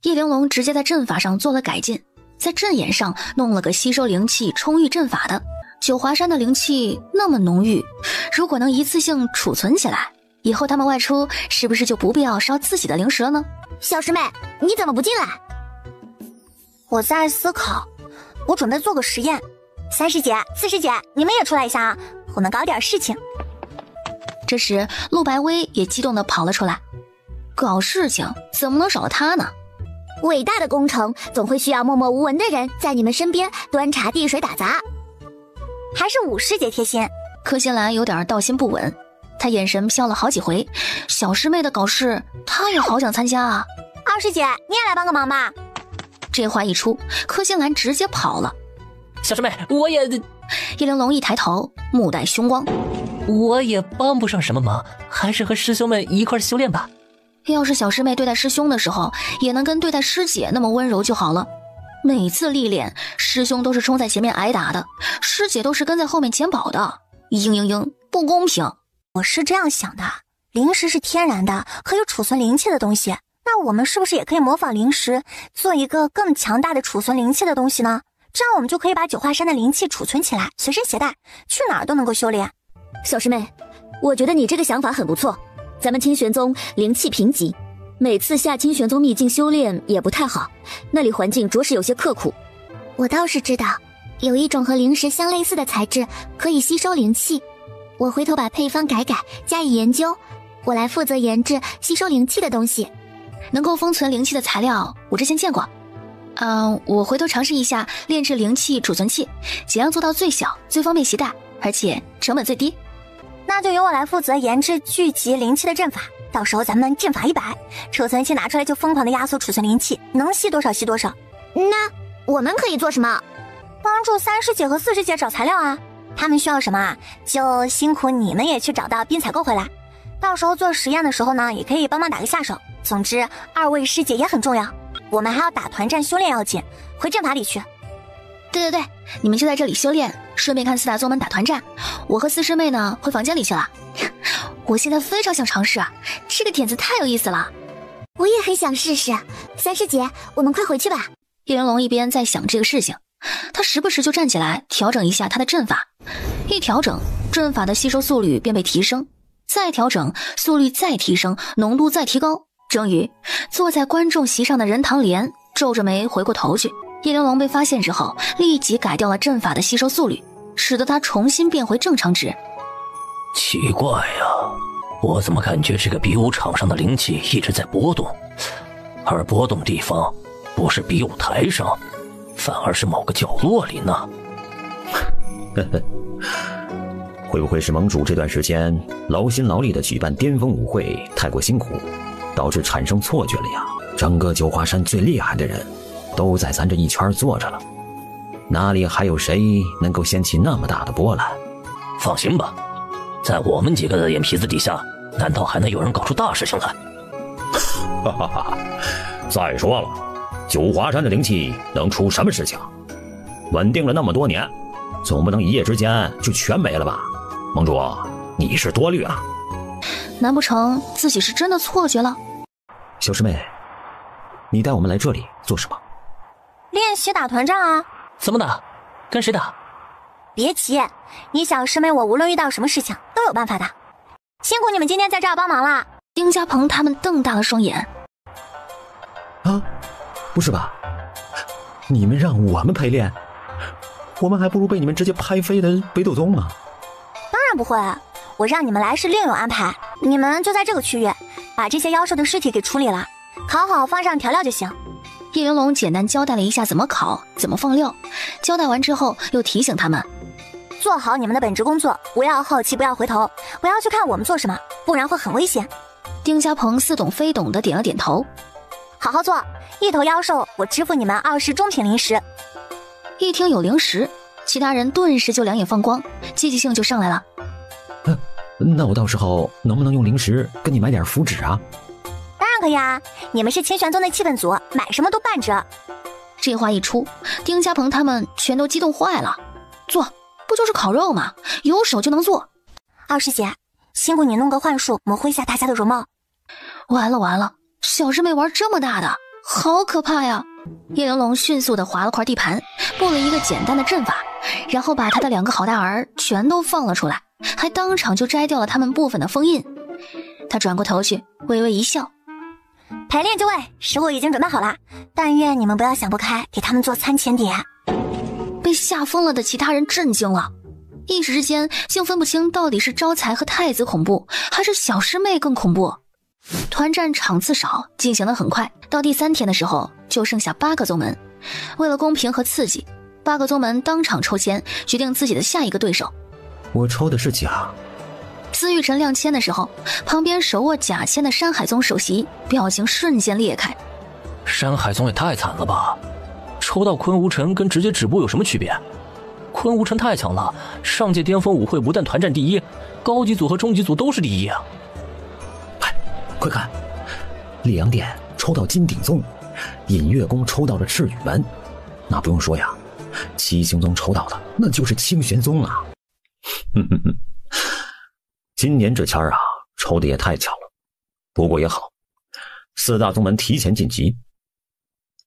叶玲珑直接在阵法上做了改进，在阵眼上弄了个吸收灵气、充裕阵法的。九华山的灵气那么浓郁，如果能一次性储存起来，以后他们外出是不是就不必要烧自己的灵石了呢？小师妹，你怎么不进来？我在思考，我准备做个实验。三师姐、四师姐，你们也出来一下啊，我们搞点事情。这时陆白薇也激动地跑了出来。搞事情怎么能少了他呢？伟大的工程总会需要默默无闻的人在你们身边端茶递水打杂。还是五师姐贴心。柯欣兰有点道心不稳，她眼神飘了好几回。小师妹的搞事，她也好想参加啊。二师姐，你也来帮个忙吧。这话一出，柯欣兰直接跑了。小师妹，我也……叶玲珑一抬头，目带凶光。我也帮不上什么忙，还是和师兄们一块修炼吧。要是小师妹对待师兄的时候，也能跟对待师姐那么温柔就好了。每次历练，师兄都是冲在前面挨打的，师姐都是跟在后面捡宝的。嘤，不公平。我是这样想的，灵石是天然的，可以储存灵气的东西。那我们是不是也可以模仿灵石，做一个更强大的储存灵气的东西呢？这样我们就可以把九华山的灵气储存起来，随身携带，去哪儿都能够修炼。小师妹，我觉得你这个想法很不错。咱们清玄宗灵气贫瘠，每次下清玄宗秘境修炼也不太好，那里环境着实有些刻苦。我倒是知道，有一种和灵石相类似的材质可以吸收灵气，我回头把配方改，加以研究。我来负责研制吸收灵气的东西。能够封存灵气的材料，我之前见过。我回头尝试一下炼制灵气储存器，尽量做到最小、最方便携带，而且成本最低。那就由我来负责研制聚集灵气的阵法，到时候咱们阵法100，储存器拿出来就疯狂的压缩储存灵气，能吸多少吸多少。那我们可以做什么？帮助三师姐和四师姐找材料啊。他们需要什么啊？就辛苦你们也去找到并采购回来。到时候做实验的时候呢，也可以帮忙打个下手。总之，二位师姐也很重要。我们还要打团战修炼要紧，回阵法里去。对，你们就在这里修炼，顺便看四大宗门打团战。我和四师妹呢，回房间里去了。我现在非常想尝试，这个点子太有意思了。我也很想试试。三师姐，我们快回去吧。叶玲珑一边在想这个事情，她时不时就站起来调整一下她的阵法，一调整，阵法的吸收速率便被提升，再调整，速率再提升，浓度再提高。终于，坐在观众席上的任唐莲皱着眉回过头去。叶玲珑被发现之后，立即改掉了阵法的吸收速率，使得他重新变回正常值。奇怪呀，我怎么感觉这个比武场上的灵气一直在波动，而波动地方不是比武台上，反而是某个角落里呢？会不会是盟主这段时间劳心劳力的举办巅峰舞会太过辛苦，导致产生错觉了呀？整个九华山最厉害的人都在咱这一圈坐着了，哪里还有谁能够掀起那么大的波澜？放心吧，在我们几个的眼皮子底下，难道还能有人搞出大事情来？哈哈哈！再说了，九华山的灵气能出什么事情？稳定了那么多年，总不能一夜之间就全没了吧？盟主，你是多虑啊！难不成自己是真的错觉了？小师妹，你带我们来这里做什么？练习打团战啊。怎么打？跟谁打？别急，你小师妹我无论遇到什么事情都有办法的。辛苦你们今天在这儿帮忙了。丁家鹏他们瞪大了双眼。啊，不是吧？你们让我们陪练，我们还不如被你们直接拍飞的北斗宗呢。当然不会，我让你们来是另有安排。你们就在这个区域，把这些妖兽的尸体给处理了，烤好放上调料就行。叶玲珑简单交代了一下怎么烤，怎么放料。交代完之后，又提醒他们做好你们的本职工作，不要好奇，不要回头，不要去看我们做什么，不然会很危险。丁家鹏似懂非懂的点了点头。好好做，一头妖兽我支付你们20中品灵石。一听有灵石，其他人顿时就两眼放光，积极性就上来了。那我到时候能不能用灵石跟你买点符纸啊？当然可以啊，你们是清玄宗的气氛组，买什么都半折。这话一出，丁家鹏他们全都激动坏了。做不就是烤肉吗？有手就能做。二师姐，辛苦你弄个幻术模糊一下大家的容貌。完了，小师妹玩这么大的，好可怕呀！叶玲珑迅速地划了块地盘，布了一个简单的阵法，然后把他的2个好大儿全都放了出来，还当场就摘掉了他们部分的封印。他转过头去，微微一笑：“陪练就位，食物已经准备好了，但愿你们不要想不开，给他们做餐前点。”被吓疯了的其他人震惊了，一时之间竟分不清到底是招财和太子恐怖，还是小师妹更恐怖。团战场次少，进行得很快，到第3天的时候就剩下8个宗门。为了公平和刺激，8个宗门当场抽签，决定自己的下一个对手。我抽的是甲。司玉晨亮签的时候，旁边手握甲签的山海宗首席表情瞬间裂开。山海宗也太惨了吧，抽到昆无尘跟直接止步有什么区别？昆无尘太强了，上届巅峰舞会不但团战第1，高级组和中级组都是第1啊！快看，烈阳殿抽到金鼎宗，隐月宫抽到了赤羽门，那不用说呀，七星宗抽到的那就是清玄宗啊！今年这签啊，抽的也太巧了。不过也好，4大宗门提前晋级，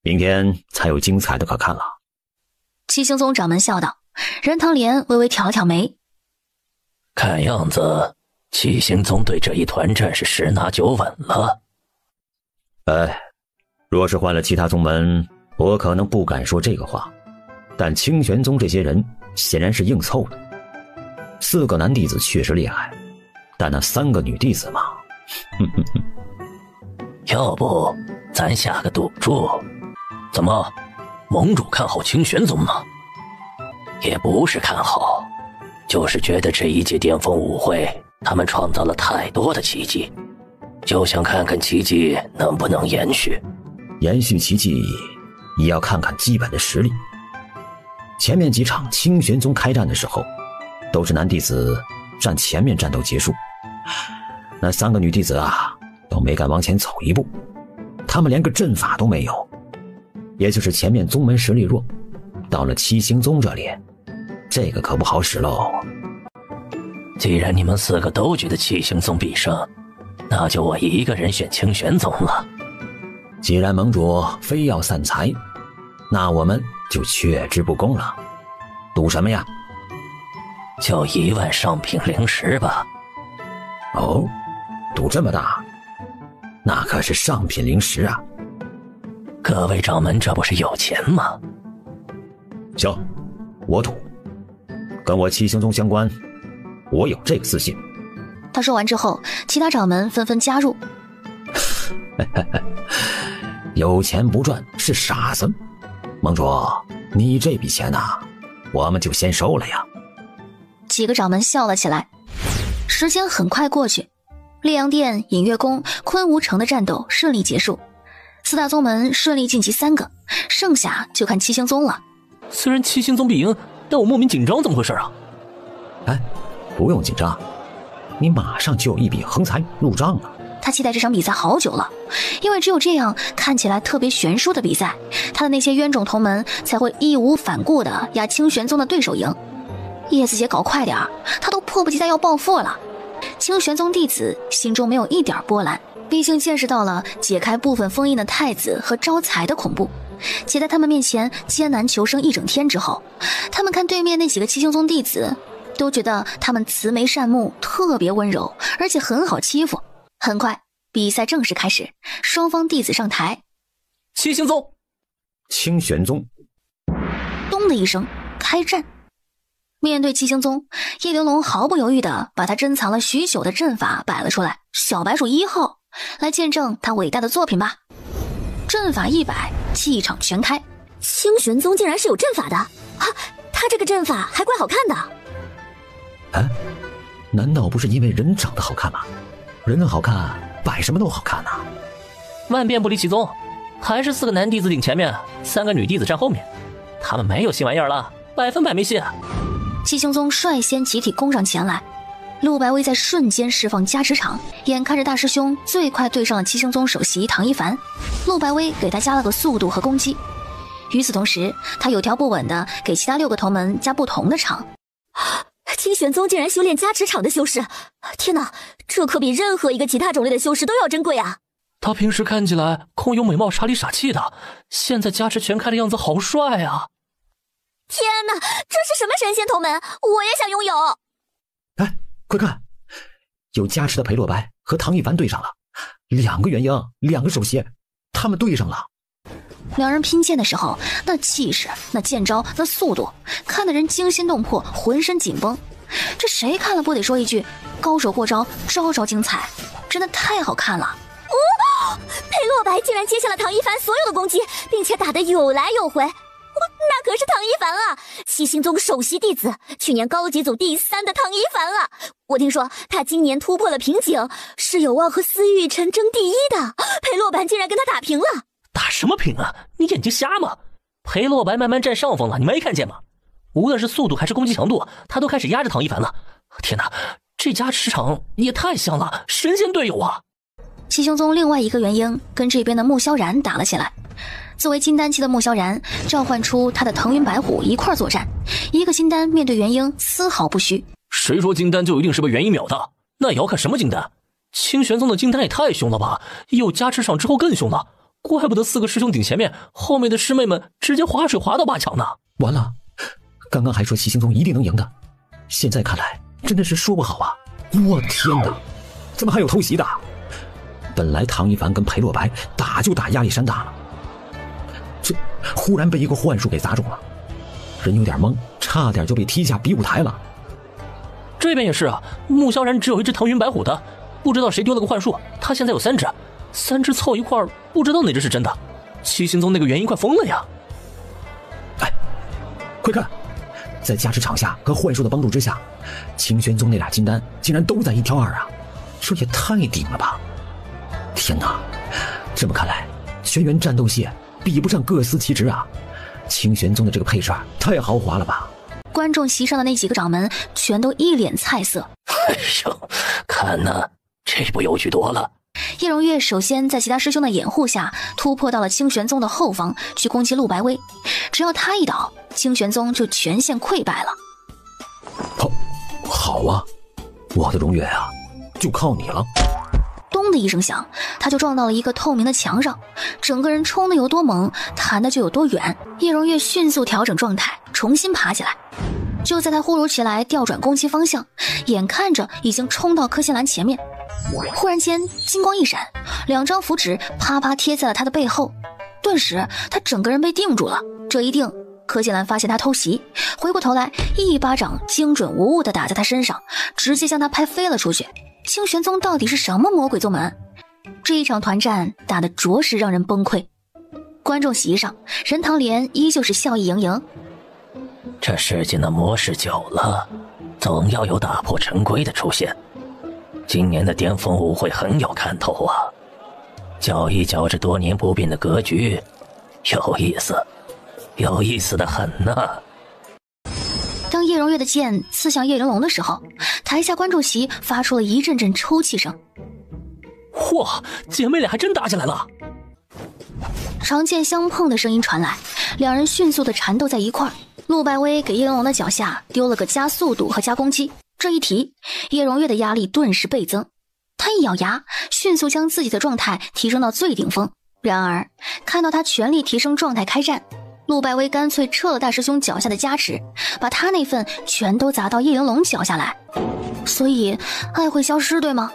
明天才有精彩的可看了。七星宗掌门笑道，任堂莲微微挑了挑眉，看样子七星宗对这一团战是十拿9稳了。若是换了其他宗门，我可能不敢说这个话，但清玄宗这些人显然是硬凑的。4个男弟子确实厉害，但那3个女弟子嘛，要不咱下个赌注？怎么，盟主看好清玄宗吗？也不是看好，就是觉得这一届巅峰舞会他们创造了太多的奇迹，就想看看奇迹能不能延续。延续奇迹也要看看基本的实力。前面几场清玄宗开战的时候，都是男弟子站前面战斗结束，那3个女弟子啊都没敢往前走一步，他们连个阵法都没有，也就是前面宗门实力弱，到了七星宗这里，这个可不好使喽。既然你们4个都觉得七星宗必胜，那就我一个人选清玄宗了。既然盟主非要散财，那我们就却之不恭了。赌什么呀？就1万上品灵石吧。哦，赌这么大，那可是上品灵石啊。各位掌门这不是有钱吗？行，我赌，跟我七星宗相关，我有这个自信。他说完之后，其他掌门纷纷加入。有钱不赚是傻子，盟主，你这笔钱啊，我们就先收了呀。几个掌门笑了起来。时间很快过去，烈阳殿、隐月宫、昆无城的战斗顺利结束，4大宗门顺利晋级3个，剩下就看七星宗了。虽然七星宗必赢，但我莫名紧张，怎么回事啊？不用紧张，你马上就有一笔横财入账了。他期待这场比赛好久了，因为只有这样看起来特别悬殊的比赛，他的那些冤种同门才会义无反顾地压清玄宗的对手赢。叶子姐搞快点，他都迫不及待要报复了。清玄宗弟子心中没有一点波澜，毕竟见识到了解开部分封印的太子和招财的恐怖。且在他们面前艰难求生一整天之后，他们看对面那几个七星宗弟子，都觉得他们慈眉善目，特别温柔，而且很好欺负。很快，比赛正式开始，双方弟子上台。七星宗、清玄宗，咚的一声，开战。面对七星宗，叶玲珑毫不犹豫地把他珍藏了许久的阵法摆了出来。小白鼠1号，来见证他伟大的作品吧。阵法一摆，气场全开。清玄宗竟然是有阵法的啊！他这个阵法还怪好看的。难道不是因为人长得好看吗？人好看，摆什么都好看啊。万变不离其宗，还是4个男弟子顶前面，3个女弟子站后面，他们没有新玩意儿了，100%没戏。七星宗率先集体攻上前来，陆白薇在瞬间释放加持场，眼看着大师兄最快对上了七星宗首席唐一凡，陆白薇给他加了个速度和攻击。与此同时，他有条不紊地给其他6个同门加不同的场。清玄宗竟然修炼加持场的修士，天哪，这可比任何一个其他种类的修士都要珍贵啊！他平时看起来空有美貌傻里傻气的，现在加持全开的样子好帅啊！天哪，这是什么神仙同门？我也想拥有！哎，快看，有加持的裴洛白和唐一凡对上了，2个元婴，2个首席，他们对上了。两人拼剑的时候，那气势，那剑招，那速度，看得人惊心动魄，浑身紧绷。这谁看了不得说一句，高手过招，招招精彩，真的太好看了。裴洛白竟然接下了唐一凡所有的攻击，并且打得有来有回。那可是唐一凡啊，七星宗首席弟子，去年高级组第3的唐一凡啊！我听说他今年突破了瓶颈，是有望和司玉晨争第1的。裴洛白竟然跟他打平了！打什么平啊？你眼睛瞎吗？裴洛白慢慢占上风了，你没看见吗？无论是速度还是攻击强度，他都开始压着唐一凡了。天哪，这加持场也太香了，神仙队友啊！七星宗另外一个元婴跟这边的穆萧然打了起来。作为金丹期的穆萧然召唤出他的腾云白虎一块作战，一个金丹面对元婴丝毫不虚。谁说金丹就一定是被元婴秒的？那也要看什么金丹。清玄宗的金丹也太凶了吧，有加持场之后更凶了，怪不得4个师兄顶前面，后面的师妹们直接划水划到8强呢。完了，刚刚还说七星宗一定能赢的，现在看来真的是说不好啊！我天哪，怎么还有偷袭的？本来唐一凡跟裴洛白打就打压力山大了，这忽然被一个幻术给砸中了，人有点懵，差点就被踢下比武台了。这边也是啊，穆萧然只有一只腾云白虎的，不知道谁丢了个幻术，他现在有3只，3只凑一块，不知道哪只是真的。七星宗那个元婴快疯了呀！哎，快看，在加持场下和幻术的帮助之下，清玄宗那俩金丹竟然都在1挑2啊，这也太顶了吧！天哪，这么看来，轩辕战斗系比不上各司其职啊！清玄宗的这个配置太豪华了吧！观众席上的那几个掌门全都一脸菜色。哎呦，看呐，这不有趣多了。叶荣月首先在其他师兄的掩护下突破到了清玄宗的后方去攻击陆白薇，只要他一倒，清玄宗就全线溃败了。好啊，我的荣月啊，就靠你了。咚的一声响，他就撞到了一个透明的墙上，整个人冲得有多猛，弹的就有多远。叶荣月迅速调整状态，重新爬起来。就在他忽如其来调转攻击方向，眼看着已经冲到柯新兰前面，忽然间金光一闪，2张符纸啪啪贴在了他的背后，顿时他整个人被定住了。这一定，柯新兰发现他偷袭，回过头来一巴掌精准无误地打在他身上，直接将他拍飞了出去。清玄宗到底是什么魔鬼宗门？这一场团战打得着实让人崩溃。观众席上，任堂莲依旧是笑意盈盈。这世间的模式久了，总要有打破陈规的出现。今年的巅峰舞会很有看头啊，搅一搅这多年不变的格局，有意思，有意思的很呢。当叶荣月的剑刺向叶玲珑的时候，台下观众席发出了一阵阵抽泣声。哇，姐妹俩还真打起来了！长剑相碰的声音传来，两人迅速的缠斗在一块儿。陆白薇给叶玲珑的脚下丢了个加速度和加攻击，这一提，叶荣月的压力顿时倍增。他一咬牙，迅速将自己的状态提升到最顶峰。然而，看到他全力提升状态开战，陆白薇干脆撤了大师兄脚下的加持，把他那份全都砸到叶玲珑脚下来。所以，爱会消失，对吗？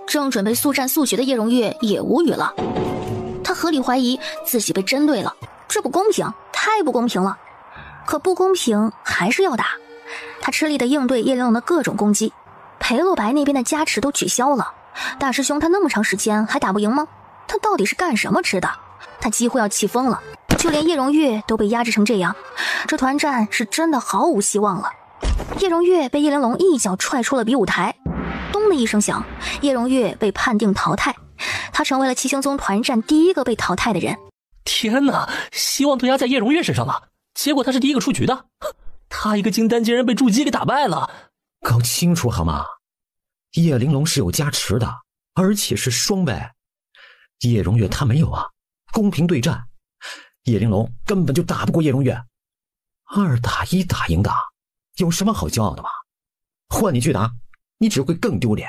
正准备速战速决的叶荣月也无语了，他合理怀疑自己被针对了，这不公平，太不公平了。可不公平还是要打，他吃力地应对叶玲珑的各种攻击。裴洛白那边的加持都取消了，大师兄他那么长时间还打不赢吗？他到底是干什么吃的？他几乎要气疯了，就连叶荣月都被压制成这样，这团战是真的毫无希望了。叶荣月被叶玲珑一脚踹出了比武台，咚的一声响，叶荣月被判定淘汰，他成为了七星宗团战第一个被淘汰的人。天哪，希望都压在叶荣月身上了，结果他是第一个出局的，他一个金丹竟然被筑基给打败了。搞清楚好吗？叶玲珑是有加持的，而且是双倍。叶荣月他没有啊，公平对战，叶玲珑根本就打不过叶荣月，2打1打赢的，有什么好骄傲的吗？换你去打，你只会更丢脸。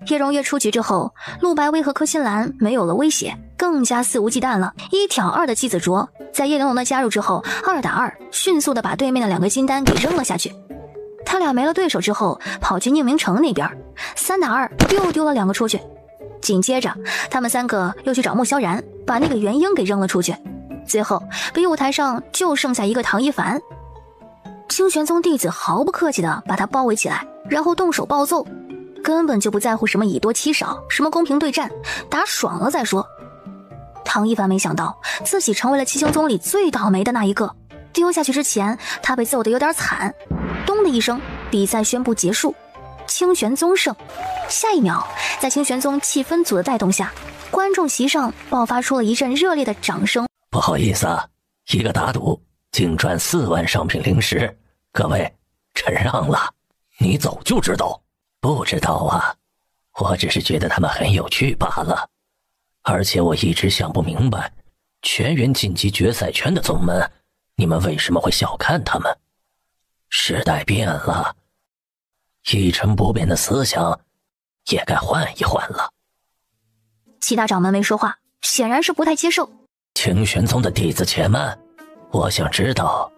叶荣月出局之后，陆白薇和柯新兰没有了威胁，更加肆无忌惮了。1挑2的姬子卓在叶玲珑的加入之后，2打2，迅速的把对面的2个金丹给扔了下去。他俩没了对手之后，跑去宁明城那边，3打2又丢了2个出去。紧接着，他们3个又去找穆萧然，把那个元婴给扔了出去。最后，比武台上就剩下一个唐一凡。清玄宗弟子毫不客气的把他包围起来，然后动手暴揍，根本就不在乎什么以多欺少，什么公平对战，打爽了再说。唐一凡没想到自己成为了七星宗里最倒霉的那一个，丢下去之前，他被揍得有点惨。咚的一声，比赛宣布结束，清玄宗胜。下一秒，在清玄宗气氛组的带动下，观众席上爆发出了一阵热烈的掌声。不好意思啊，一个打赌净赚4万上品灵石，各位臣让了。你早就知道？不知道啊，我只是觉得他们很有趣罢了。而且我一直想不明白，全员晋级决赛圈的宗门，你们为什么会小看他们？时代变了，一成不变的思想也该换一换了。其他掌门没说话，显然是不太接受。清玄宗的弟子且慢，我想知道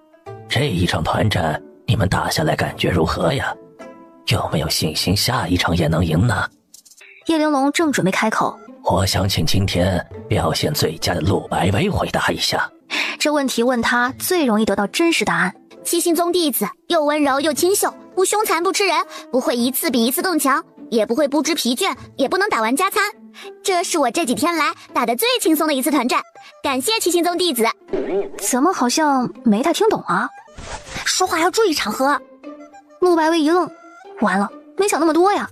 这一场团战你们打下来感觉如何呀？有没有信心下一场也能赢呢？叶玲珑正准备开口，我想请今天表现最佳的陆白薇回答一下。这问题问他最容易得到真实答案。七星宗弟子又温柔又清秀，不凶残不吃人，不会一次比一次更强，也不会不知疲倦，也不能打完加餐。这是我这几天来打得最轻松的一次团战，感谢七星宗弟子。怎么好像没太听懂啊？说话要注意场合。陆白薇一愣，完了，没想那么多呀。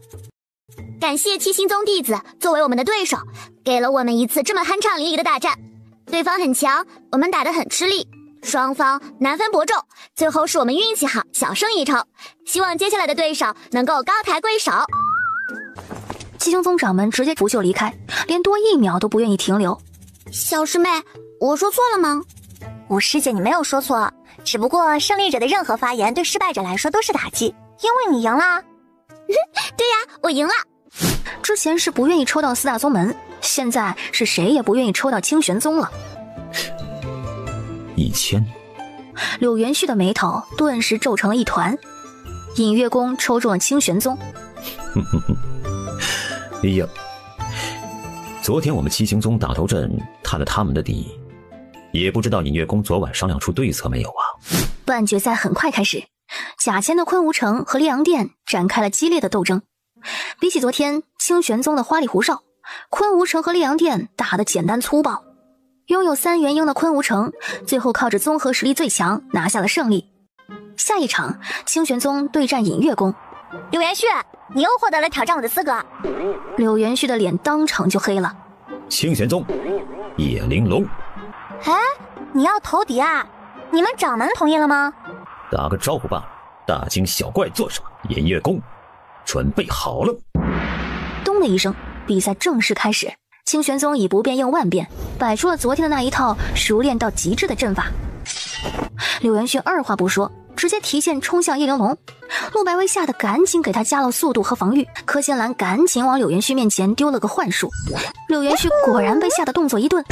感谢七星宗弟子作为我们的对手，给了我们一次这么酣畅淋漓的大战。对方很强，我们打得很吃力，双方难分伯仲，最后是我们运气好，小胜一筹。希望接下来的对手能够高抬贵手。七星宗掌门直接拂袖离开，连多1秒都不愿意停留。小师妹，我说错了吗？五师姐，你没有说错，只不过胜利者的任何发言对失败者来说都是打击，因为你赢了。对呀，我赢了。之前是不愿意抽到4大宗门，现在是谁也不愿意抽到清玄宗了。1000。柳元旭的眉头顿时皱成了一团。隐月宫抽中了清玄宗。哎呀，昨天我们七星宗打头阵探了他们的底，也不知道隐月宫昨晚商量出对策没有啊？半决赛很快开始，贾谦的昆吾城和溧阳殿展开了激烈的斗争。比起昨天清玄宗的花里胡哨，昆吾城和溧阳殿打得简单粗暴。拥有3元婴的昆吾城最后靠着综合实力最强拿下了胜利。下一场，清玄宗对战隐月宫。柳元旭，你又获得了挑战我的资格。柳元旭的脸当场就黑了。清玄宗叶玲珑。哎，你要投敌啊？你们掌门同意了吗？打个招呼罢了，大惊小怪做什么？隐月宫准备好了。咚的一声，比赛正式开始。清玄宗以不变应万变，摆出了昨天的那一套熟练到极致的阵法。柳元旭二话不说，直接提剑冲向叶玲珑。陆白薇吓得赶紧给他加了速度和防御，柯仙兰赶紧往柳元旭面前丢了个幻术。柳元旭果然被吓得动作一顿，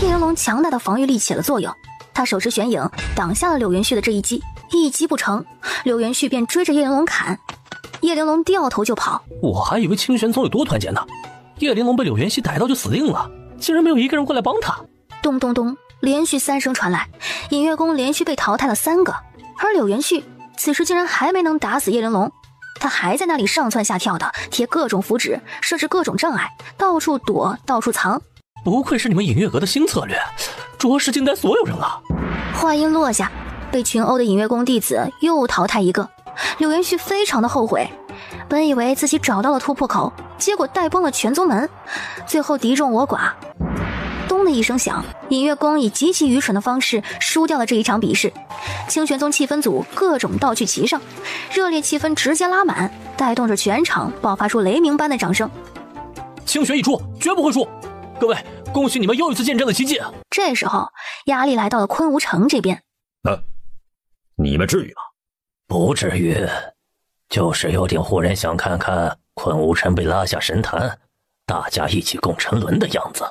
叶玲珑强大的防御力起了作用，他手持玄影挡下了柳元旭的这一击，一击不成，柳元旭便追着叶玲珑砍。叶玲珑掉头就跑。我还以为清玄宗有多团结呢，叶玲珑被柳元熙逮到就死定了，竟然没有一个人过来帮他。咚咚咚，连续3声传来，隐月宫连续被淘汰了3个，而柳元旭此时竟然还没能打死叶玲珑，他还在那里上蹿下跳的贴各种符纸，设置各种障碍，到处躲到处藏。不愧是你们隐月阁的新策略，着实惊呆所有人了。话音落下，被群殴的隐月宫弟子又淘汰一个。柳元旭非常的后悔，本以为自己找到了突破口，结果带崩了全宗门，最后敌众我寡。咚的一声响，隐月宫以极其愚蠢的方式输掉了这一场比试。清玄宗气氛组各种道具齐上，热烈气氛直接拉满，带动着全场爆发出雷鸣般的掌声。清玄一出，绝不会输！各位，恭喜你们又一次见证了奇迹。这时候，压力来到了昆吾城这边。你们至于吗？不至于，就是有点忽然想看看昆无尘被拉下神坛，大家一起共沉沦的样子。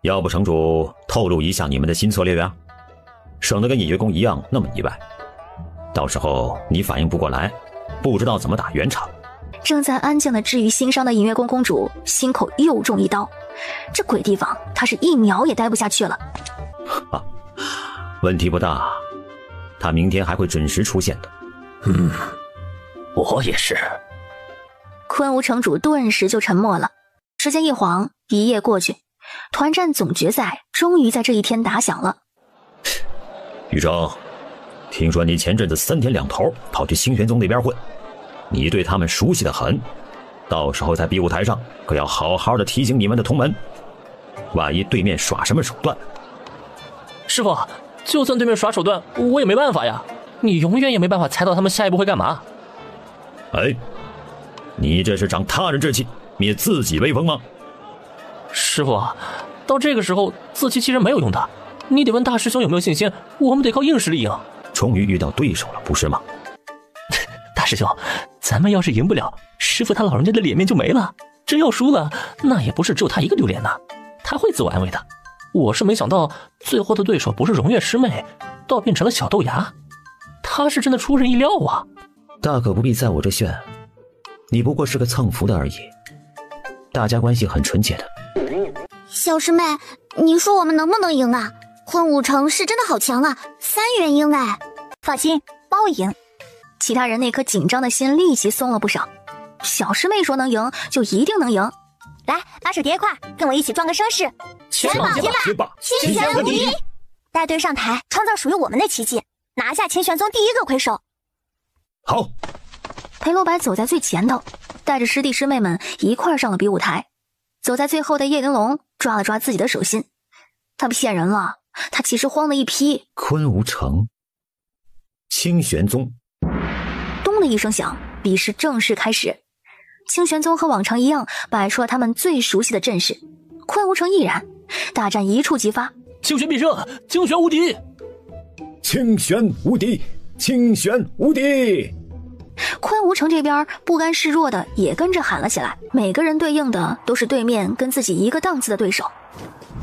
要不城主透露一下你们的新策略呀？省得跟隐月宫一样那么意外，到时候你反应不过来，不知道怎么打圆场。正在安静的治愈心伤的隐月宫公主心口又中一刀，这鬼地方她是1秒也待不下去了。问题不大，她明天还会准时出现的。我也是。昆无城主顿时就沉默了。时间一晃，一夜过去，团战总决赛终于在这一天打响了。雨生，听说你前阵子3天2头跑去清玄宗那边混，你对他们熟悉的很，到时候在比武台上可要好好的提醒你们的同门，万一对面耍什么手段。师傅，就算对面耍手段，我也没办法呀，你永远也没办法猜到他们下一步会干嘛。哎，你这是长他人志气，灭自己威风吗？师傅，到这个时候自欺欺人没有用的，你得问大师兄有没有信心，我们得靠硬实力赢。终于遇到对手了，不是吗？大师兄，咱们要是赢不了，师傅他老人家的脸面就没了，真要输了，那也不是只有他一个丢脸的，他会自我安慰的。我是没想到最后的对手不是荣月师妹，倒变成了小豆芽，他是真的出人意料啊。大可不必在我这炫，你不过是个蹭福的而已，大家关系很纯洁的。小师妹，你说我们能不能赢啊？昆武城是真的好强啊，3元婴哎！放心，包赢。其他人那颗紧张的心立即松了不少。小师妹说能赢，就一定能赢。来，把手叠一块，跟我一起壮个声势！全榜街霸，清玄无敌！带队上台，创造属于我们的奇迹，拿下清玄宗第1个魁首。好。裴洛白走在最前头，带着师弟师妹们一块上了比武台。走在最后的叶玲珑抓了抓自己的手心，他骗人了，他其实慌了一批。昆无城，清玄宗。咚的一声响，比试正式开始。清玄宗和往常一样摆出了他们最熟悉的阵势，昆无城亦然，大战一触即发。清玄必胜，清玄无敌！清玄无敌！清玄无敌！昆无城这边不甘示弱的也跟着喊了起来，每个人对应的都是对面跟自己一个档次的对手。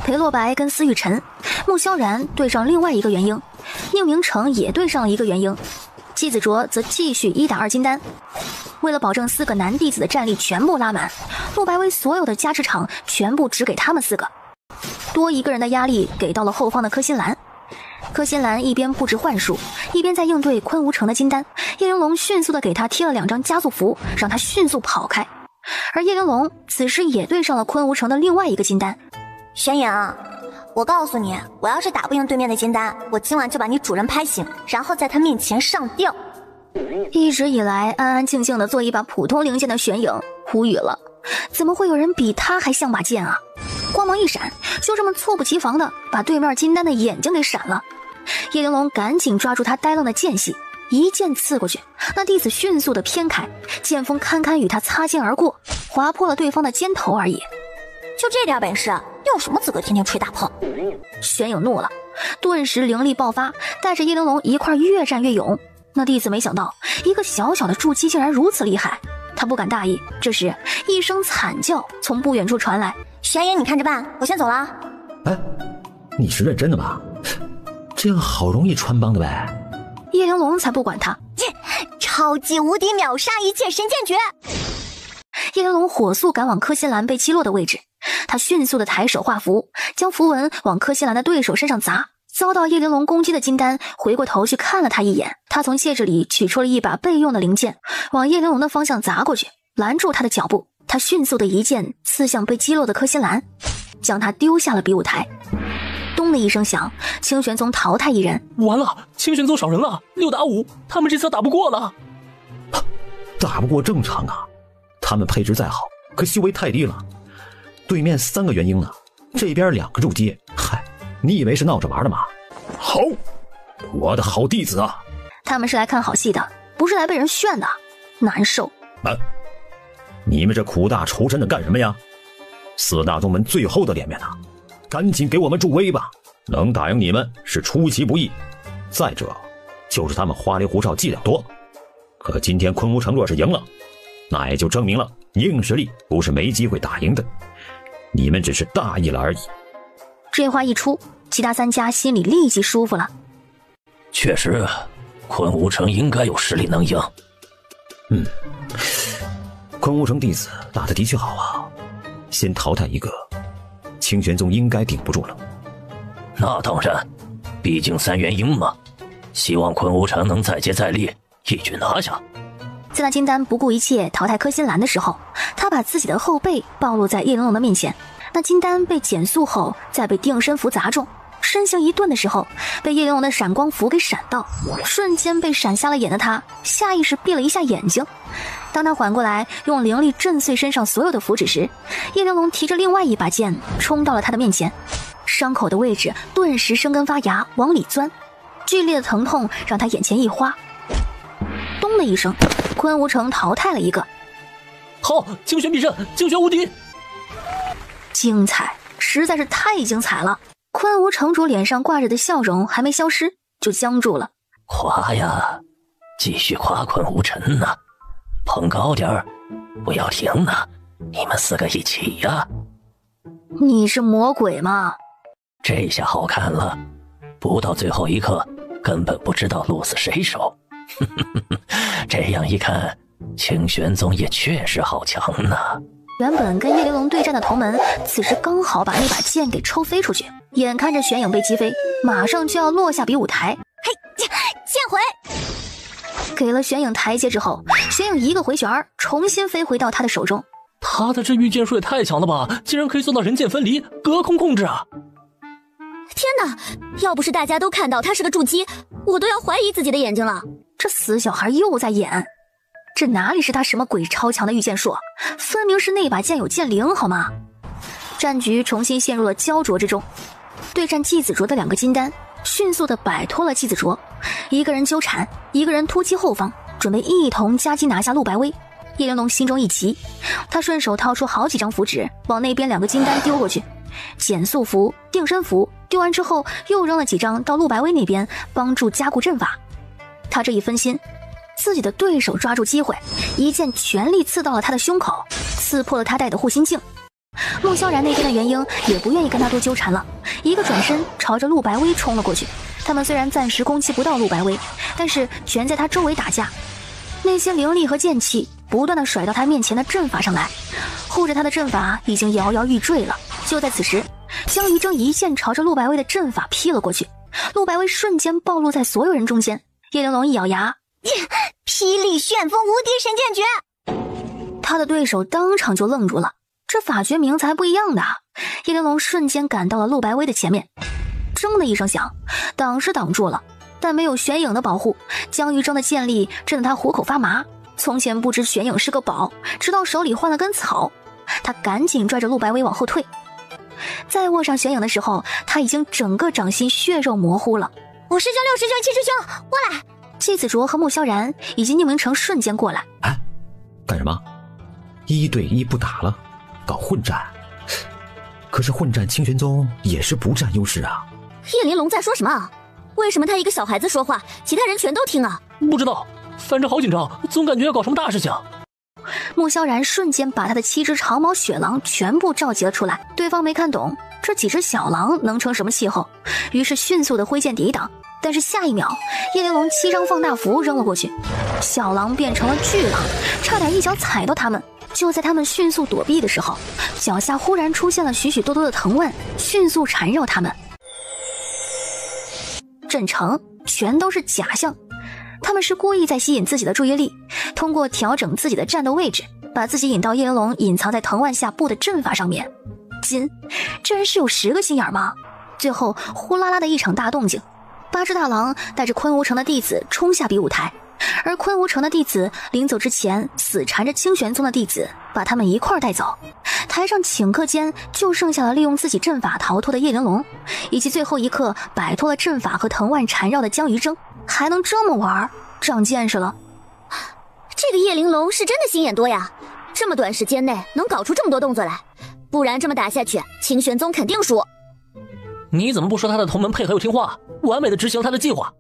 裴洛白跟司玉晨，穆萧然对上另外一个元婴，宁明成也对上了一个元婴，季子卓则继续1打2金丹。为了保证4个男弟子的战力全部拉满，陆白薇所有的加持场全部只给他们4个，多一个人的压力给到了后方的柯心兰。柯心兰一边布置幻术，一边在应对昆无城的金丹。叶玲珑迅速的给他贴了2张加速符，让他迅速跑开。而叶玲珑此时也对上了昆无城的另外一个金丹。玄影，我告诉你，我要是打不赢对面的金丹，我今晚就把你主人拍醒，然后在他面前上吊。一直以来安安静静的做一把普通灵剑的玄影无语了，怎么会有人比他还像把剑啊？光芒一闪，就这么猝不及防的把对面金丹的眼睛给闪了。叶玲珑赶紧抓住他呆愣的间隙，一剑刺过去，那弟子迅速的偏开，剑锋堪堪与他擦肩而过，划破了对方的肩头而已。就这点本事，你有什么资格天天吹大炮？玄影怒了，顿时灵力爆发，带着叶玲珑一块越战越勇。那弟子没想到一个小小的筑基竟然如此厉害，他不敢大意。这时一声惨叫从不远处传来，玄影你看着办，我先走了。哎，你是认真的吗？这样好容易穿帮的呗。叶玲珑才不管他，超级无敌秒杀一剑神剑诀。叶玲珑火速赶往柯心兰被击落的位置，他迅速的抬手画符，将符文往柯心兰的对手身上砸。遭到叶玲珑攻击的金丹回过头去看了他一眼，他从戒指里取出了一把备用的灵剑，往叶玲珑的方向砸过去，拦住他的脚步。他迅速的一剑刺向被击落的柯心兰，将他丢下了比武台。咚的一声响，清玄宗淘汰一人。完了，清玄宗少人了，6打5，他们这次打不过了。打不过正常啊，他们配置再好，可修为太低了。对面3个元婴呢，这边2个筑基，嗨，你以为是闹着玩的吗？好，我的好弟子啊！他们是来看好戏的，不是来被人炫的，难受。你们这苦大仇深的干什么呀？4大宗门最后的脸面啊，赶紧给我们助威吧！能打赢你们是出其不意，再者就是他们花里胡哨伎俩多，可今天昆吾城若是赢了，那也就证明了硬实力不是没机会打赢的，你们只是大意了而已。这话一出，其他3家心里立即舒服了。确实，昆吾城应该有实力能赢。昆吾城弟子打得的确好啊，先淘汰一个，清玄宗应该顶不住了。那当然，毕竟3元鹰嘛，希望昆吾城能再接再厉，一举拿下。在那金丹不顾一切淘汰柯心兰的时候，他把自己的后背暴露在叶玲珑的面前。那金丹被减速后，再被定身符砸中，身形一顿的时候，被叶玲珑的闪光符给闪到，瞬间被闪瞎了眼的他下意识闭了一下眼睛。当他缓过来用灵力震碎身上所有的符纸时，叶玲珑提着另外一把剑冲到了他的面前，伤口的位置顿时生根发芽往里钻，剧烈的疼痛让他眼前一花。咚的一声，昆吾城淘汰了一个。好，清玄必胜，清玄无敌！精彩，实在是太精彩了！昆吾城主脸上挂着的笑容还没消失，就僵住了。夸呀，继续夸昆吾城呢，捧高点儿，不要停呢，你们4个一起呀！你是魔鬼吗？这下好看了，不到最后一刻，根本不知道鹿死谁手。这样一看，清玄宗也确实好强呢。原本跟叶玲珑对战的同门，此时刚好把那把剑给抽飞出去，眼看着玄影被击飞，马上就要落下比武台。嘿，剑回！给了玄影台阶之后，玄影一个回旋重新飞回到他的手中。他的治愈剑术也太强了吧，竟然可以做到人剑分离，隔空控制啊！天哪，要不是大家都看到他是个筑基，我都要怀疑自己的眼睛了。这死小孩又在演，这哪里是他什么鬼超强的御剑术，分明是那把剑有剑灵好吗？战局重新陷入了焦灼之中。对战季子卓的2个金丹迅速地摆脱了季子卓，一个人纠缠，一个人突击后方，准备一同夹击拿下陆白薇。叶玲珑心中一急，他顺手掏出好几张符纸往那边2个金丹丢过去，减速符、定身符丢完之后，又扔了几张到陆白薇那边帮助加固阵法。他这一分心，自己的对手抓住机会，一剑全力刺到了他的胸口，刺破了他戴的护心镜。孟萧然那边的元婴也不愿意跟他多纠缠了，一个转身朝着陆白薇冲了过去。他们虽然暂时攻击不到陆白薇，但是全在他周围打架，那些灵力和剑气不断的甩到他面前的阵法上来，护着他的阵法已经摇摇欲坠了。就在此时，江于正一剑朝着陆白薇的阵法劈了过去，陆白薇瞬间暴露在所有人中间。叶玲珑一咬牙，霹雳旋风无敌神剑诀！他的对手当场就愣住了，这法诀名字还不一样的。叶玲珑瞬间赶到了陆白薇的前面，铮的一声响，挡是挡住了，但没有玄影的保护，江于正的剑力震得他虎口发麻。从前不知玄影是个宝，直到手里换了根草，他赶紧拽着陆白薇往后退。再握上玄影的时候，他已经整个掌心血肉模糊了。5师兄、6师兄、7师兄，过来！季子卓和穆萧然以及宁明成瞬间过来。哎，干什么？1对1不打了，搞混战？可是混战清玄宗也是不占优势啊。叶玲珑在说什么？为什么他一个小孩子说话，其他人全都听啊？不知道，反正好紧张，总感觉要搞什么大事情。穆萧然瞬间把他的7只长毛雪狼全部召集了出来，对方没看懂这几只小狼能成什么气候，于是迅速的挥剑抵挡。但是下一秒，叶玲珑7张放大符扔了过去，小狼变成了巨狼，差点一脚踩到他们。就在他们迅速躲避的时候，脚下忽然出现了许许多多的藤蔓，迅速缠绕他们。阵城全都是假象，他们是故意在吸引自己的注意力，通过调整自己的战斗位置，把自己引到叶玲珑隐藏在藤蔓下布的阵法上面。这人是有10个心眼吗？最后呼啦啦的一场大动静，8只大狼带着昆吾城的弟子冲下比武台，而昆吾城的弟子临走之前死缠着清玄宗的弟子，把他们一块带走。台上顷刻间就剩下了利用自己阵法逃脱的叶玲珑，以及最后一刻摆脱了阵法和藤蔓缠绕的江于正。还能这么玩，长见识了。这个叶玲珑是真的心眼多呀，这么短时间内能搞出这么多动作来，不然这么打下去，清玄宗肯定输。你怎么不说他的同门配合又听话，完美的执行他的计划？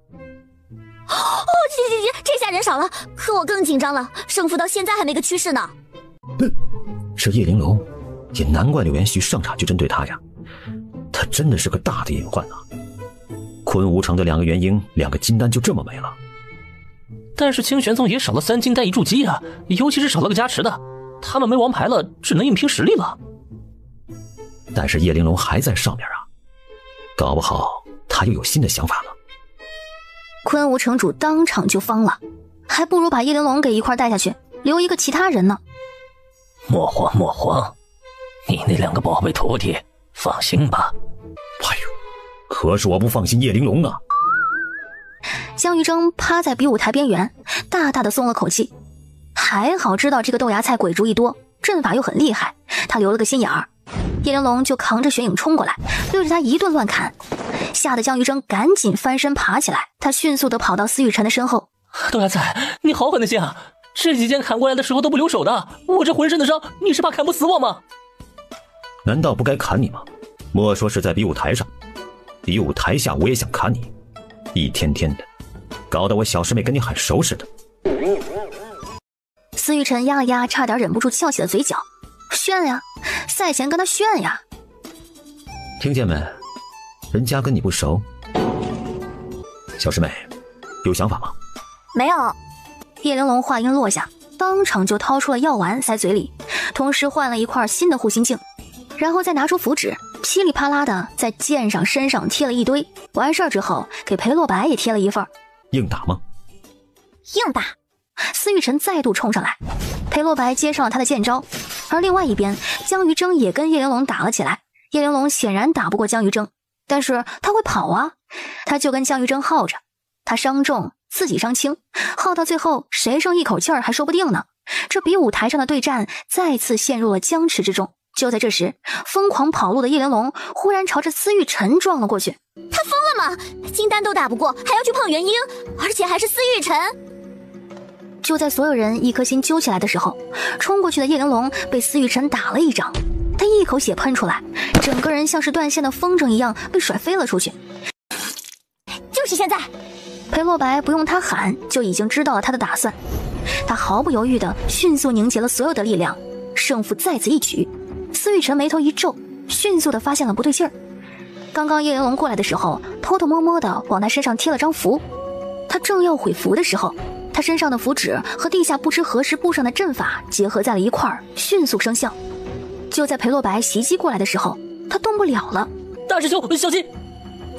这下人少了，可我更紧张了，胜负到现在还没个趋势呢。这叶玲珑，也难怪柳元旭上场就针对他呀，他真的是个大的隐患啊！昆吾城的2个元婴，2个金丹就这么没了。但是清玄宗也少了3金丹1筑基啊，尤其是少了个加持的，他们没王牌了，只能硬拼实力了。但是叶玲珑还在上面啊，搞不好他又有新的想法了。昆吾城主当场就慌了，还不如把叶玲珑给一块带下去，留一个其他人呢。莫慌莫慌，你那2个宝贝徒弟放心吧。哎呦，可是我不放心叶玲珑啊。江玉征趴在比武台边缘，大大的松了口气，还好知道这个豆芽菜鬼主意多，阵法又很厉害，他留了个心眼儿。叶玲珑就扛着玄影冲过来，对着他一顿乱砍，吓得江玉征赶紧翻身爬起来，他迅速地跑到司玉晨的身后。豆芽菜，你好狠的心啊！这几剑砍过来的时候都不留手的，我这浑身的伤，你是怕砍不死我吗？难道不该砍你吗？莫说是在比武台上，比武台下我也想砍你，一天天的，搞得我小师妹跟你很熟似的。司玉晨压了压差点忍不住翘起了嘴角，炫呀，赛前跟他炫呀。听见没？人家跟你不熟。小师妹，有想法吗？没有。叶玲珑话音落下，当场就掏出了药丸塞嘴里，同时换了一块新的护心镜，然后再拿出符纸，噼里啪啦的在剑上身上贴了一堆。完事儿之后，给裴洛白也贴了一份。硬打吗？硬打。司玉晨再度冲上来，裴洛白接上了他的剑招，而另外一边，江于征也跟叶玲珑打了起来。叶玲珑显然打不过江于征，但是他会跑啊，他就跟江于征耗着，他伤重自己伤轻，耗到最后谁剩一口气儿还说不定呢。这比武台上的对战再次陷入了僵持之中。就在这时，疯狂跑路的叶玲珑忽然朝着司玉晨撞了过去。他疯了吗？金丹都打不过，还要去碰元婴，而且还是司玉晨。就在所有人一颗心揪起来的时候，冲过去的叶玲珑被司玉晨打了一掌，他一口血喷出来，整个人像是断线的风筝一样被甩飞了出去。就是现在！裴洛白不用他喊就已经知道了他的打算，他毫不犹豫地迅速凝结了所有的力量，胜负在此一举。司玉晨眉头一皱，迅速地发现了不对劲儿。刚刚叶玲珑过来的时候，偷偷摸摸地往他身上贴了张符，他正要毁符的时候，他身上的符纸和地下不知何时布上的阵法结合在了一块儿，迅速生效。就在裴洛白袭击过来的时候，他动不了了。大师兄，小心！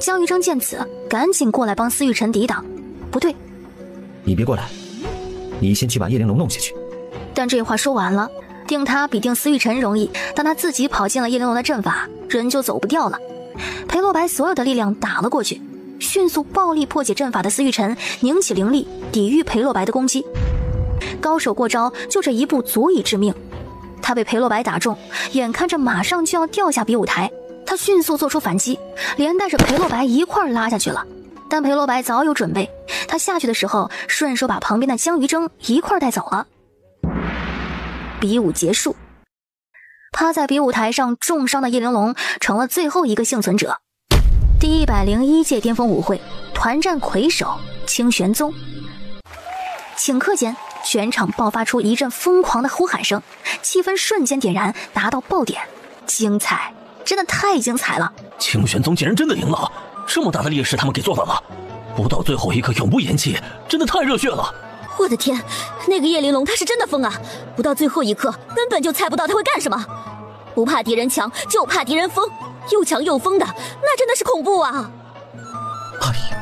江于征见此，赶紧过来帮司玉晨抵挡。不对，你别过来，你先去把叶玲珑弄下去。但这话说完了，定他比定司玉晨容易，当他自己跑进了叶玲珑的阵法，人就走不掉了。裴洛白所有的力量打了过去，迅速暴力破解阵法的司玉晨凝起灵力，抵御裴洛白的攻击。高手过招，就这一步足以致命。他被裴洛白打中，眼看着马上就要掉下比武台，他迅速做出反击，连带着裴洛白一块儿拉下去了。但裴洛白早有准备，他下去的时候顺手把旁边的江于征一块儿带走了。比武结束，趴在比武台上重伤的叶玲珑成了最后一个幸存者。第101届巅峰舞会团战魁首清玄宗。顷刻间，全场爆发出一阵疯狂的呼喊声，气氛瞬间点燃，达到爆点。精彩，真的太精彩了！清玄宗竟然真的赢了，这么大的劣势他们给做反了，不到最后一刻永不言弃，真的太热血了！我的天，那个叶玲珑他是真的疯啊！不到最后一刻，根本就猜不到他会干什么。不怕敌人强，就怕敌人疯，又强又疯的，那真的是恐怖啊！哎呀，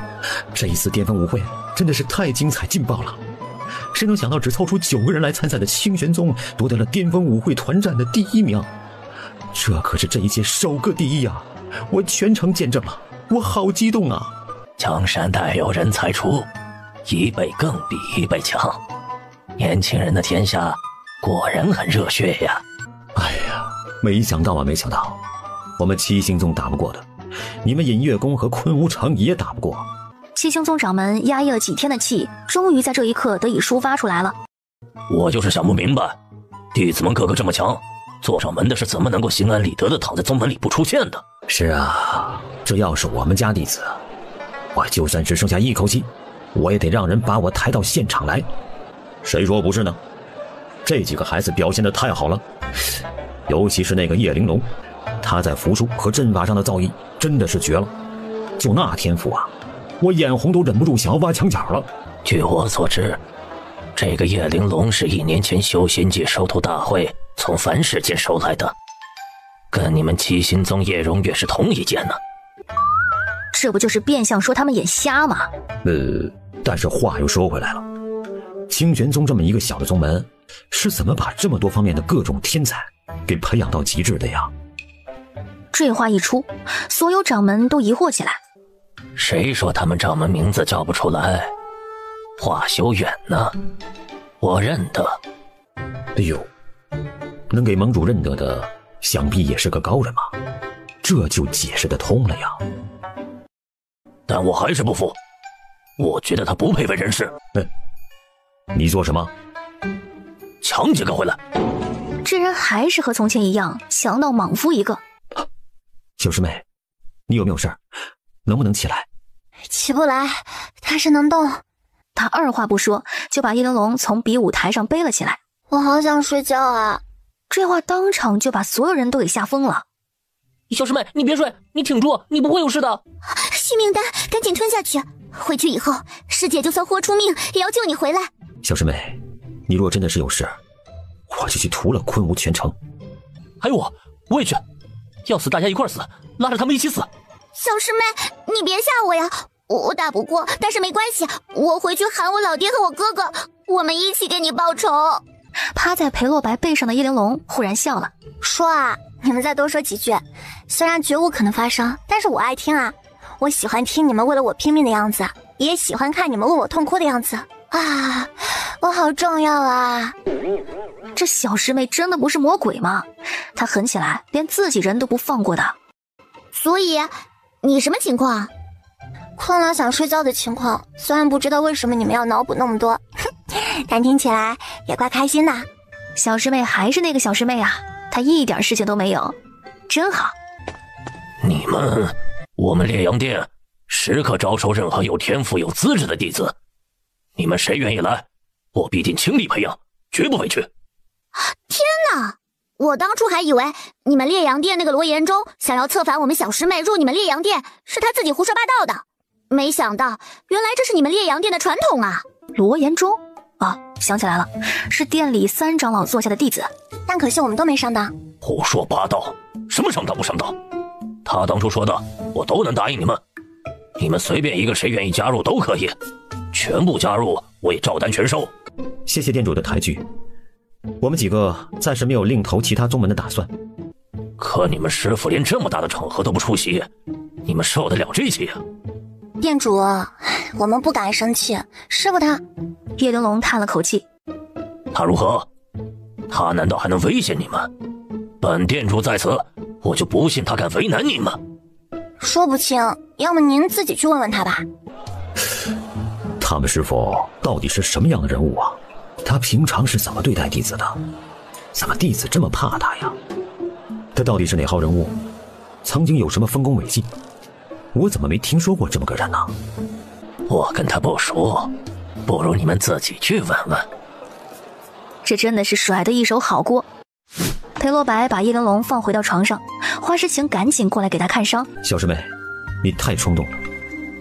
这一次巅峰舞会真的是太精彩劲爆了！谁能想到只凑出9个人来参赛的清玄宗夺得了巅峰舞会团战的第1名？这可是这一届首个第1啊！我全程见证了，我好激动啊！江山代有人才出，1倍更比1倍强，年轻人的天下果然很热血呀！哎呀，没想到啊，没想到，我们七星宗打不过的，你们隐月宫和昆吾城也打不过。七星宗掌门压抑了几天的气，终于在这一刻得以抒发出来了。我就是想不明白，弟子们个个这么强，做掌门的是怎么能够心安理得的躺在宗门里不出现的？是啊，这要是我们家弟子，我就算只剩下一口气，我也得让人把我抬到现场来。谁说不是呢？这几个孩子表现得太好了，尤其是那个叶玲珑，他在符术和阵法上的造诣真的是绝了。就那天赋啊，我眼红都忍不住想要挖墙角了。据我所知，这个叶玲珑是1年前修仙界收徒大会从凡世间收来的，跟你们七星宗叶荣月是同一件呢。这不就是变相说他们眼瞎吗？但是话又说回来了，清玄宗这么一个小的宗门，是怎么把这么多方面的各种天才给培养到极致的呀？这话一出，所有掌门都疑惑起来。谁说他们掌门名字叫不出来？华修远呢？我认得。哎呦，能给盟主认得的，想必也是个高人嘛，这就解释得通了呀。但我还是不服，我觉得他不配为人师。你做什么？强几个回来！这人还是和从前一样，强到莽夫一个。小师妹，你有没有事儿？能不能起来？起不来，他是能动。他二话不说就把叶玲珑从比武台上背了起来。我好想睡觉啊！这话当场就把所有人都给吓疯了。小师妹，你别睡，你挺住，你不会有事的。续命丹，赶紧吞下去。回去以后，师姐就算豁出命也要救你回来。小师妹，你若真的是有事，我就去屠了昆吾全城。还有我也去，要死大家一块死，拉着他们一起死。小师妹，你别吓我呀！我打不过，但是没关系，我回去喊我老爹和我哥哥，我们一起给你报仇。趴在裴洛白背上的叶玲珑忽然笑了，说啊，你们再多说几句。虽然绝无可能发生，但是我爱听啊。我喜欢听你们为了我拼命的样子，也喜欢看你们为我痛哭的样子啊！我好重要啊！这小师妹真的不是魔鬼吗？她狠起来连自己人都不放过的。所以你什么情况？困了想睡觉的情况，虽然不知道为什么你们要脑补那么多，但听起来也怪开心的。小师妹还是那个小师妹啊，她一点事情都没有，真好。我们烈阳殿时刻招收任何有天赋有资质的弟子，你们谁愿意来，我必定倾力培养，绝不委屈。天哪，我当初还以为你们烈阳殿那个罗延忠想要策反我们小师妹入你们烈阳殿，是他自己胡说八道的，没想到原来这是你们烈阳殿的传统啊。罗延忠啊，想起来了，是殿里3长老座下的弟子，但可惜我们都没上当。胡说八道，什么上当不上当？他当初说的我都能答应你们，你们随便一个谁愿意加入都可以，全部加入我也照单全收。谢谢店主的抬举，我们几个暂时没有另投其他宗门的打算。可你们师父连这么大的场合都不出席，你们受得了这些啊？店主，我们不敢生气，师父他……叶玲珑叹了口气，他如何？他难道还能威胁你们？本店主在此，我就不信他敢为难你们。说不清，要么您自己去问问他吧。他们师父到底是什么样的人物啊？他平常是怎么对待弟子的？怎么弟子这么怕他呀？他到底是哪号人物？曾经有什么丰功伟绩？我怎么没听说过这么个人呢？我跟他不熟，不如你们自己去问问。这真的是甩的一手好锅。裴洛白把叶玲珑放回到床上，花诗晴赶紧过来给他看伤。小师妹，你太冲动了，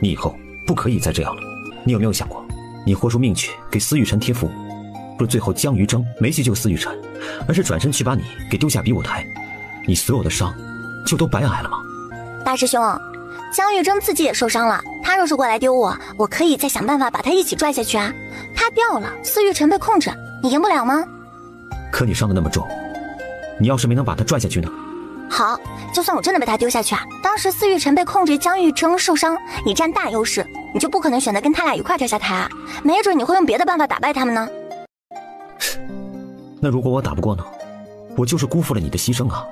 你以后不可以再这样了。你有没有想过，你豁出命去给司玉晨贴符，不是最后江玉征没去救司玉晨，而是转身去把你给丢下比武台，你所有的伤就都白挨了吗？大师兄，江玉征自己也受伤了，他若是过来丢我，我可以再想办法把他一起拽下去啊。他掉了，司玉晨被控制，你赢不了吗？可你伤得那么重，你要是没能把他拽下去呢？好，就算我真的被他丢下去啊，当时司玉晨被控制，江玉征受伤，你占大优势，你就不可能选择跟他俩一块跳下台啊，没准你会用别的办法打败他们呢。那如果我打不过呢？我就是辜负了你的牺牲啊。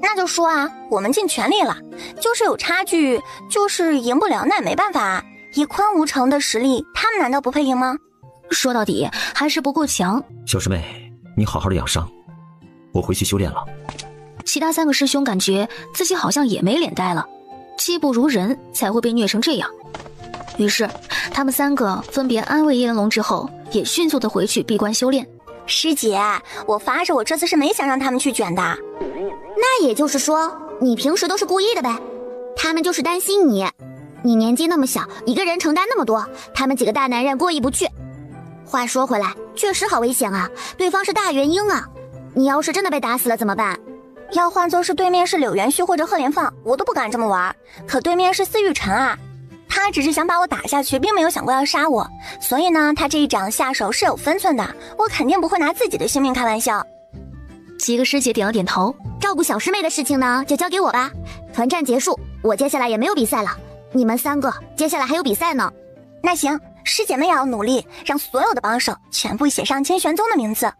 那就说啊，我们尽全力了，就是有差距，就是赢不了，那也没办法啊。以昆吾城的实力，他们难道不配赢吗？说到底还是不够强。小师妹，你好好的养伤，我回去修炼了。其他3个师兄感觉自己好像也没脸待了，技不如人才会被虐成这样，于是他们3个分别安慰炎龙之后，也迅速的回去闭关修炼。师姐，我发誓我这次是没想让他们去卷的。那也就是说，你平时都是故意的呗？他们就是担心你，你年纪那么小，一个人承担那么多，他们几个大男人过意不去。话说回来，确实好危险啊，对方是大元婴啊，你要是真的被打死了怎么办？要换作是对面是柳元旭或者贺连放，我都不敢这么玩，可对面是司玉晨啊，他只是想把我打下去，并没有想过要杀我，所以呢，他这一掌下手是有分寸的，我肯定不会拿自己的性命开玩笑。几个师姐点了点头，照顾小师妹的事情呢，就交给我吧。团战结束，我接下来也没有比赛了，你们3个接下来还有比赛呢。那行，师姐们也要努力，让所有的帮手全部写上千玄宗的名字。